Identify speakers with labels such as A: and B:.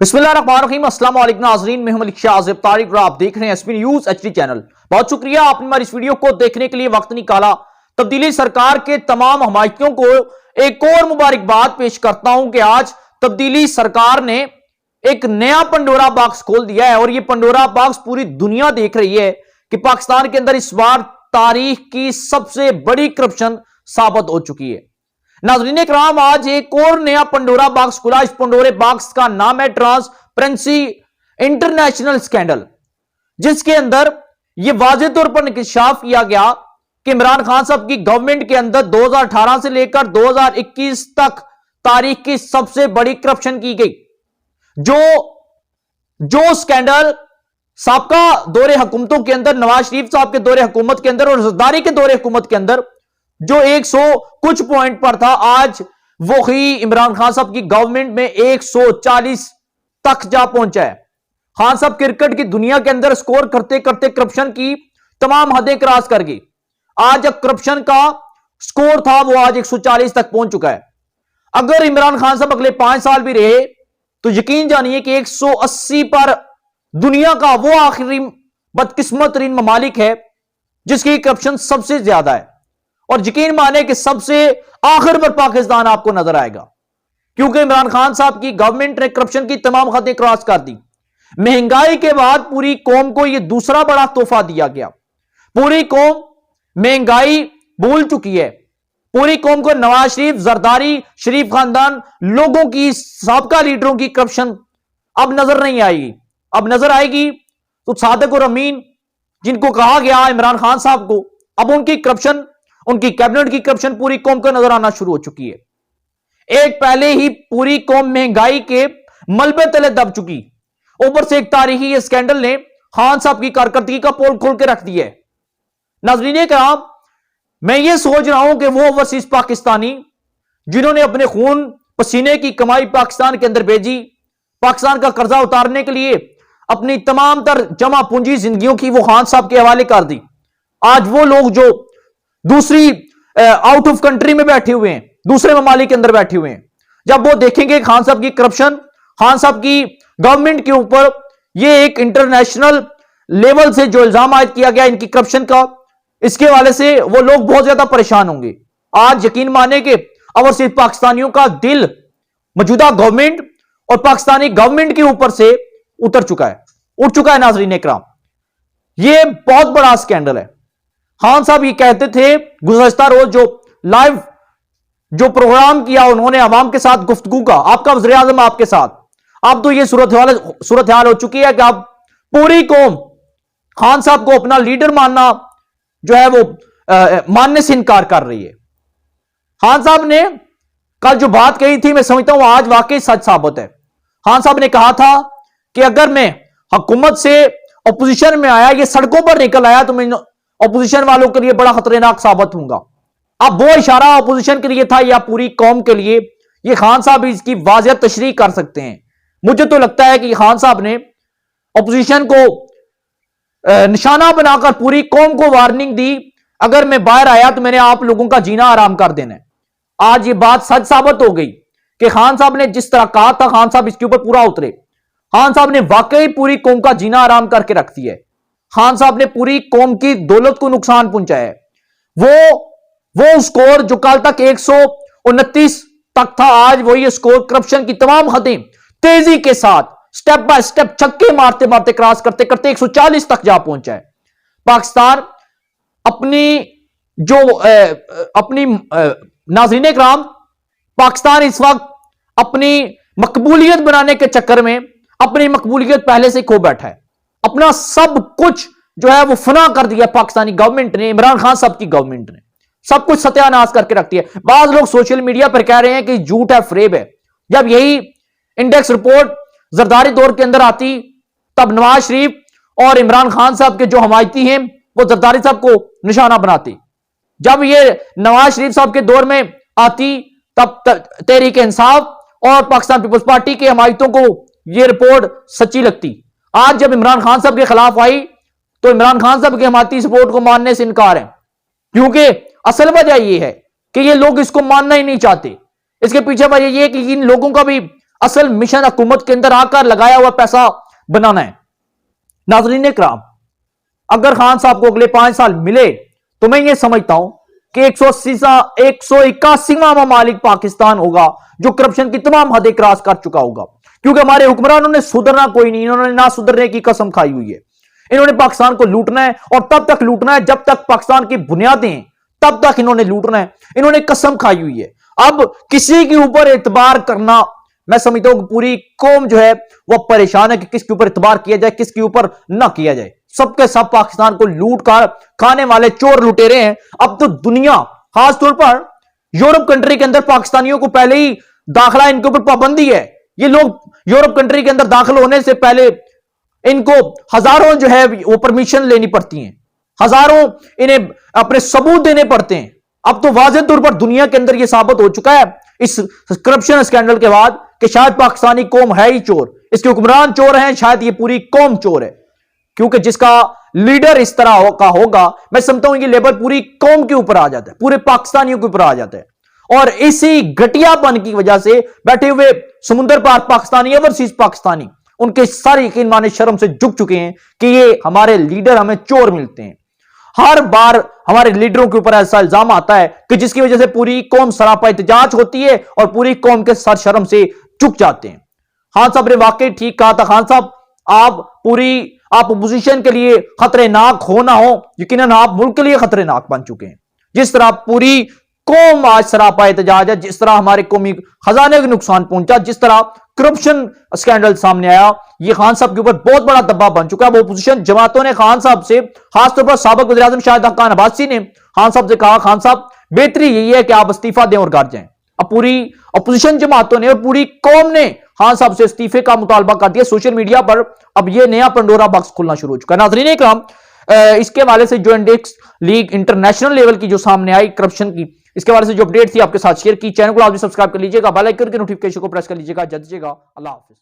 A: बिस्मिल्लाहिर्रहमानिर्रहीम। अस्सलाम वालेकुम नाज़रीन, मैं हूं मलिक शाज़िब तारिक और आप देख रहे हैं एसपी न्यूज़ एचडी चैनल। बहुत शुक्रिया आपने हमारी इस वीडियो को देखने के लिए वक्त निकाला। तब्दीली सरकार के तमाम हमायतियों को एक और मुबारकबाद पेश करता हूं कि आज तब्दीली सरकार ने एक नया पंडोरा बॉक्स खोल दिया है और यह पंडोरा बॉक्स पूरी दुनिया देख रही है कि पाकिस्तान के अंदर इस बार तारीख की सबसे बड़ी करप्शन साबित हो चुकी है। नाज़रीन इकराम, आज एक और नया पंडोरा बॉक्स खुला। इस पंडोरे बॉक्स का नाम है ट्रांसपेरेंसी इंटरनेशनल स्कैंडल, जिसके अंदर यह वाज़ेह तौर पर इंकशाफ किया गया कि इमरान खान साहब की गवर्नमेंट के अंदर 2018 से लेकर 2021 तक तारीख की सबसे बड़ी करप्शन की गई। जो स्कैंडल साबका दौरे हुकूमतों के अंदर, नवाज शरीफ साहब के दौरे हुकूमत के अंदर और जरदारी के दौरे हुकूमत के अंदर जो 100 कुछ पॉइंट पर था, आज वो ही इमरान खान साहब की गवर्नमेंट में 140 तक जा पहुंचा है। खान साहब क्रिकेट की दुनिया के अंदर स्कोर करते करते करप्शन की तमाम हदें क्रॉस कर गई। आज करप्शन का स्कोर था वो आज 140 तक पहुंच चुका है। अगर इमरान खान साहब अगले 5 साल भी रहे तो यकीन जानिए कि 180 पर दुनिया का वो आखिरी बदकिस्मत तरीन ममालिक है जिसकी करप्शन सबसे ज्यादा है। और यकीन माने कि सबसे आखिर पर पाकिस्तान आपको नजर आएगा, क्योंकि इमरान खान साहब की गवर्नमेंट ने करप्शन की तमाम हदें क्रॉस कर दी। महंगाई के बाद पूरी कौम को यह दूसरा बड़ा तोहफा दिया गया। पूरी कौम महंगाई भूल चुकी है। पूरी कौम को नवाज शरीफ, जरदारी, शरीफ खानदान लोगों की, साबका लीडरों की करप्शन अब नजर नहीं आएगी। अब नजर आएगी तो सादिक और अमीन, जिनको कहा गया इमरान खान साहब को, अब उनकी करप्शन, उनकी कैबिनेट की करप्शन पूरी कौम को नजर आना शुरू हो चुकी है। एक पहले ही पूरी कौम महंगाई के मलबे तले दब चुकी, ऊपर से एक तारीखी ये स्कैंडल ने खान साहब की कारकर्दगी का पोल खोल के रख दिया है। नाज़रीन किराम, मैं ये सोच रहा हूं कि वो ओवरसीज पाकिस्तानी जिन्होंने अपने खून पसीने की कमाई पाकिस्तान के अंदर भेजी, पाकिस्तान का कर्जा उतारने के लिए अपनी तमाम तर जमा पूंजी जिंदगियों की वो खान साहब के हवाले कर दी। आज वो लोग जो दूसरी आउट ऑफ कंट्री में बैठे हुए हैं, दूसरे ममालिक के अंदर बैठे हुए हैं, जब वो देखेंगे खान साहब की करप्शन, खान साहब की गवर्नमेंट के ऊपर ये एक इंटरनेशनल लेवल से जो इल्जाम आयद किया गया इनकी करप्शन का, इसके वाले से वो लोग बहुत ज्यादा परेशान होंगे। आज यकीन माने कि ओवरसीज पाकिस्तानियों का दिल मौजूदा गवर्नमेंट और पाकिस्तानी गवर्नमेंट के ऊपर से उतर चुका है, उठ चुका है। नाज़रीन इकराम, ये बहुत बड़ा स्कैंडल है। खान साहब ये कहते थे गुज़श्ता रोज जो लाइव जो प्रोग्राम किया उन्होंने अवाम के साथ गुफ्तगू का, आपका वज़ीर आज़म आपके साथ, अब तो ये सूरत हाल हो चुकी है कि अब पूरी कौम खान साहब को अपना लीडर मानना जो है वो मानने से इनकार कर रही है। खान साहब ने कल जो बात कही थी, मैं समझता हूं आज वाकई सच साबित है। खान साहब ने कहा था कि अगर मैं हुकूमत से अपोजिशन में आया, ये सड़कों पर निकल आया, तो मैं अपोजिशन वालों के लिए बड़ा खतरनाक साबित होऊंगा। अब वो इशारा अपोजिशन के लिए था या पूरी कौम के लिए, ये खान साहब इसकी वाज़ेह तशरीह कर सकते हैं। मुझे तो लगता है कि खान साहब ने अपोजिशन को निशाना बनाकर पूरी कौम को वार्निंग दी, अगर मैं बाहर आया तो मैंने आप लोगों का जीना आराम कर देना है। आज ये बात सच साबित हो गई कि खान साहब ने जिस तरह कहा था, खान साहब इसके ऊपर पूरा उतरे। खान साहब ने वाकई पूरी कौम का जीना आराम करके रख दिया है। खान साहब ने पूरी कौम की दौलत को नुकसान पहुंचाया है। वो स्कोर जो कल तक 129 तक था, आज वही स्कोर करप्शन की तमाम हदें तेजी के साथ स्टेप बाय स्टेप छक्के मारते मारते क्रॉस करते करते 140 तक जा पहुंचा है। पाकिस्तान अपनी नाज़रीन इकराम, पाकिस्तान इस वक्त अपनी मकबूलियत बनाने के चक्कर में अपनी मकबूलियत पहले से खो बैठा है। अपना सब कुछ जो है वो फना कर दिया पाकिस्तानी गवर्नमेंट ने, इमरान खान साहब की गवर्नमेंट ने सब कुछ सत्यानाश करके रख दिया। बाज लोग सोशल मीडिया पर कह रहे हैं कि झूठ है, फरेब है। जब यही इंडेक्स रिपोर्ट जरदारी दौर के अंदर आती, तब नवाज शरीफ और इमरान खान साहब के जो हमायती हैं वो जरदारी साहब को निशाना बनाते। जब ये नवाज शरीफ साहब के दौर में आती, तब तहरीक इंसाफ और पाकिस्तान पीपल्स पार्टी के हमायतों को यह रिपोर्ट सच्ची लगती। आज जब इमरान खान साहब के खिलाफ आई तो इमरान खान साहब की हमायती रिपोर्ट को मानने से इनकार है, क्योंकि असल वजह यह है कि ये लोग इसको मानना ही नहीं चाहते। इसके पीछे वजह यह है कि इन लोगों का भी असल मिशन हुकूमत के अंदर आकर लगाया हुआ पैसा बनाना है। नाज़रीन इकराम, अगर खान साहब को अगले 5 साल मिले तो मैं ये समझता हूं कि 181वां ममालिक पाकिस्तान होगा जो करप्शन की तमाम हदें क्रॉस कर चुका होगा, क्योंकि हमारे हुक्मरानों ने सुधरना कोई नहीं, इन्होंने ना सुधरने की कसम खाई हुई है। इन्होंने पाकिस्तान को लूटना है और तब तक लूटना है जब तक पाकिस्तान की बुनियादें, तब तक इन्होंने लूटना है। इन्होंने कसम खाई हुई है। अब किसी के ऊपर एतबार करना, मैं समझता हूं कि पूरी कौम जो है वह परेशान है कि किसके ऊपर एतबार किया जाए, किसके ऊपर ना किया जाए। सबके सब पाकिस्तान को लूट कर खाने वाले चोर लुटेरे हैं। अब तो दुनिया, खासतौर पर यूरोप कंट्री के अंदर पाकिस्तानियों को पहले ही दाखिला, इनके ऊपर पाबंदी है। ये लोग यूरोप कंट्री के अंदर दाखिल होने से पहले इनको हजारों जो है वो परमिशन लेनी पड़ती है, हजारों इन्हें अपने सबूत देने पड़ते हैं। अब तो वाज़ेह तौर पर दुनिया के अंदर यह साबित हो चुका है इस करप्शन स्कैंडल के बाद कि शायद पाकिस्तानी कौम है ही चोर, इसके हुक्मरान चोर हैं, शायद ये पूरी कौम चोर है। क्योंकि जिसका लीडर इस तरह का होगा, मैं समझता हूं कि लेबर पूरी कौम के ऊपर आ जाता है, पूरे पाकिस्तानियों के ऊपर आ जाता है। और इसी घटियापन की वजह से बैठे हुए समुद्र पार पाकिस्तानी, ओवरसीज पाकिस्तानी, उनके सारे यकीन माने शर्म से झुक चुके हैं कि ये हमारे लीडर हमें चोर मिलते हैं। हर बार हमारे लीडरों के ऊपर ऐसा इल्जाम आता है कि जिसकी वजह से पूरी कौम सरापा एहतजाज होती है और पूरी कौम के सर शर्म से झुक जाते हैं। खान साहब ने वाकई ठीक कहा था। खान साहब, आप अपोजिशन के लिए खतरनाक हो ना हो, यकीनन आप मुल्क के लिए खतरनाक बन चुके हैं। जिस तरह पूरी कौम आज सरापा एहतजाज है, जिस तरह हमारे कौमी खजाने को नुकसान पहुंचा, जिस तरह करप्शन स्कैंडल सामने आया, ये खान साहब के ऊपर बहुत बड़ा दबाव बन चुका है। वो अपोजिशन जमातों ने खान साहब से, खासतौर पर साबिक वज़ीर-ए-आज़म शाहिद खान अब्बासी ने खान साहब से कहा, खान साहब बेहतरी यही है कि आप इस्तीफा दें और घर जाएं। अब पूरी अपोजिशन जमातों ने और पूरी कौम ने खान साहब से इस्तीफे का मुतालबा कर दिया सोशल मीडिया पर। अब यह नया पंडोरा बॉक्स खुलना शुरू हो चुका है। नाज़रीन इकराम, इसके हवाले से जो इंडेक्स लीग इंटरनेशनल लेवल की जो सामने आई करप्शन की, इसके बारे से जो अपडेट थी आपके साथ शेयर की। चैनल को आप भी सब्सक्राइब कर लीजिएगा, बेल आइकन के नोटिफिकेशन को प्रेस कर लीजिएगा। जल्द अल्लाह हाफिज।